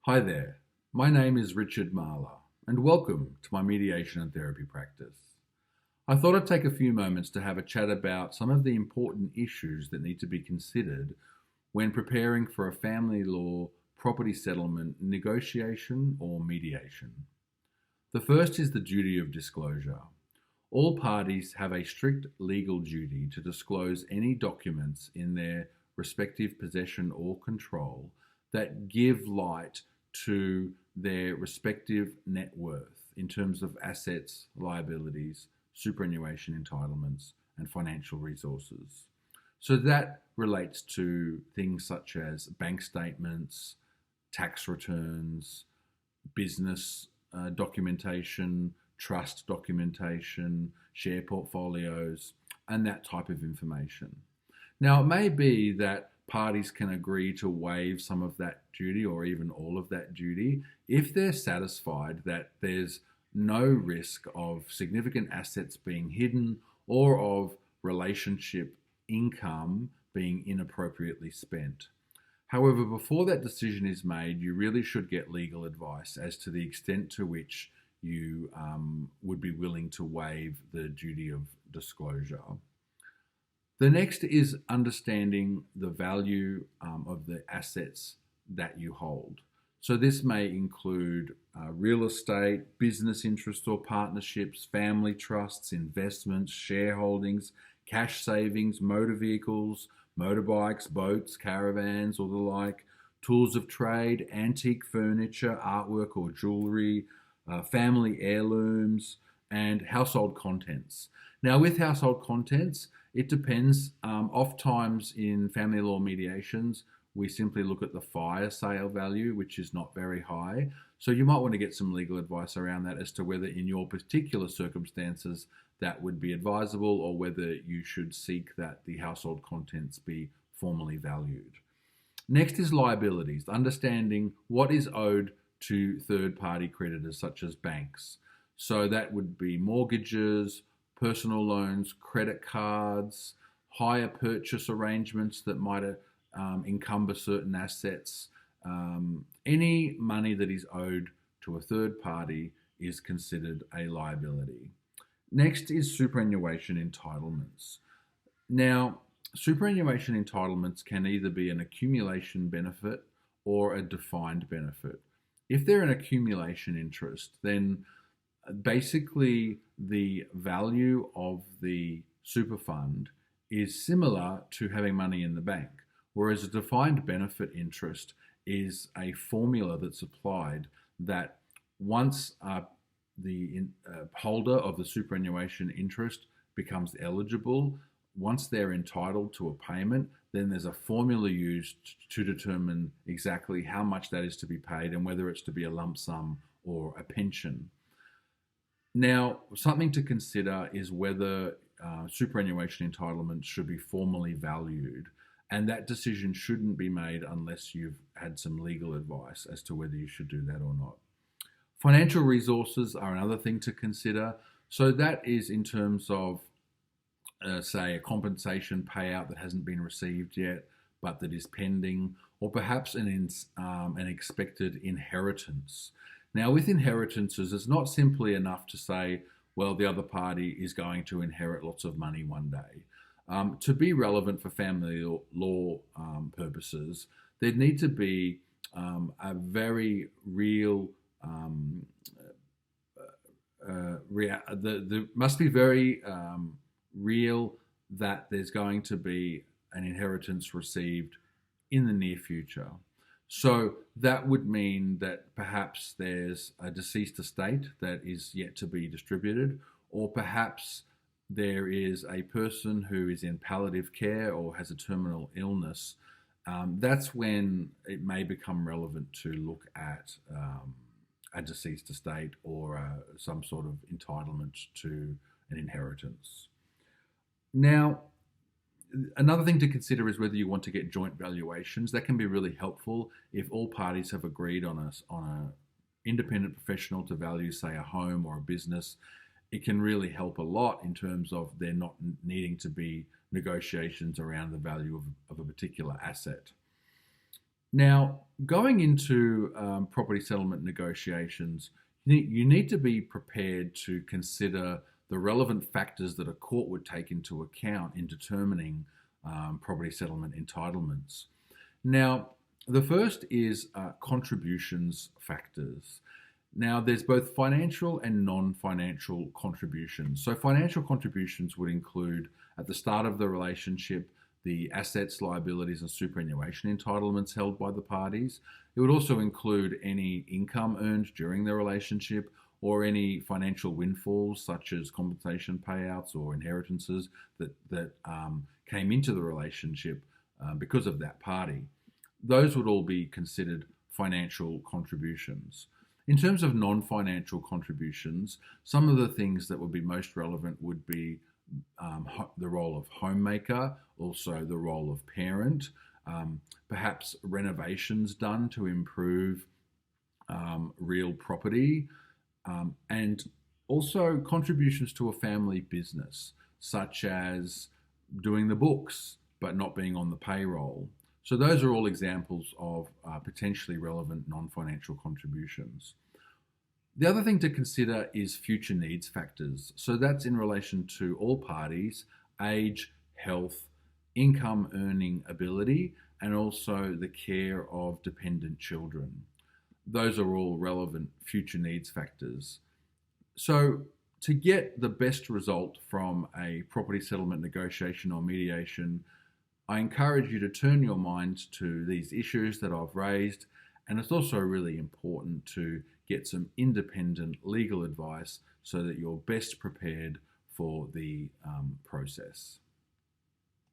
Hi there, my name is Richard Marler, and welcome to my mediation and therapy practice. I thought I'd take a few moments to have a chat about some of the important issues that need to be considered when preparing for a family law property settlement negotiation or mediation. The first is the duty of disclosure. All parties have a strict legal duty to disclose any documents in their respective possession or control that give light to their respective net worth in terms of assets, liabilities, superannuation entitlements, and financial resources. So that relates to things such as bank statements, tax returns, business documentation, trust documentation, share portfolios, and that type of information. Now, it may be that parties can agree to waive some of that duty or even all of that duty if they're satisfied that there's no risk of significant assets being hidden or of relationship income being inappropriately spent. However, before that decision is made, you really should get legal advice as to the extent to which you would be willing to waive the duty of disclosure. The next is understanding the value of the assets that you hold. So, this may include real estate, business interests or partnerships, family trusts, investments, shareholdings, cash savings, motor vehicles, motorbikes, boats, caravans, or the like, tools of trade, antique furniture, artwork or jewellery, family heirlooms, and household contents. Now, with household contents, it depends. Oft times in family law mediations, we simply look at the fire sale value, which is not very high. So you might want to get some legal advice around that as to whether, in your particular circumstances, that would be advisable or whether you should seek that the household contents be formally valued. Next is liabilities, understanding what is owed to third party creditors such as banks. So that would be mortgages, personal loans, credit cards, hire purchase arrangements that might encumber certain assets. Any money that is owed to a third party is considered a liability. Next is superannuation entitlements. Now, superannuation entitlements can either be an accumulation benefit or a defined benefit. If they're an accumulation interest, then basically the value of the super fund is similar to having money in the bank, whereas a defined benefit interest is a formula that's applied that once the holder of the superannuation interest becomes eligible, once they're entitled to a payment, then there's a formula used to determine exactly how much that is to be paid and whether it's to be a lump sum or a pension. Now, something to consider is whether superannuation entitlements should be formally valued, and that decision shouldn't be made unless you've had some legal advice as to whether you should do that or not. Financial resources are another thing to consider. So that is in terms of, say, a compensation payout that hasn't been received yet, but that is pending, or perhaps an expected inheritance. Now, with inheritances, it's not simply enough to say, well, the other party is going to inherit lots of money one day. To be relevant for family law purposes, there'd need to be a very real there must be very real that there's going to be an inheritance received in the near future. So that would mean that perhaps there's a deceased estate that is yet to be distributed, or perhaps there is a person who is in palliative care or has a terminal illness. That's when it may become relevant to look at a deceased estate or some sort of entitlement to an inheritance. Now, another thing to consider is whether you want to get joint valuations. That can be really helpful if all parties have agreed on a independent professional to value, say, a home or a business. It can really help a lot in terms of there not needing to be negotiations around the value of a particular asset. Now, going into property settlement negotiations, you need to be prepared to consider the relevant factors that a court would take into account in determining property settlement entitlements. Now, the first is contributions factors. Now, there's both financial and non financial contributions. So, financial contributions would include at the start of the relationship the assets, liabilities, and superannuation entitlements held by the parties. It would also include any income earned during the relationship or any financial windfalls, such as compensation payouts or inheritances that came into the relationship because of that party. Those would all be considered financial contributions. In terms of non financial contributions, some of the things that would be most relevant would be the role of homemaker, also the role of parent, perhaps renovations done to improve real property, and also contributions to a family business, such as doing the books but not being on the payroll. So those are all examples of potentially relevant non-financial contributions. The other thing to consider is future needs factors. So that's in relation to all parties, age, health, income earning ability, and also the care of dependent children. Those are all relevant future needs factors. So to get the best result from a property settlement negotiation or mediation, I encourage you to turn your mind to these issues that I've raised, and it's also really important to get some independent legal advice so that you're best prepared for the process.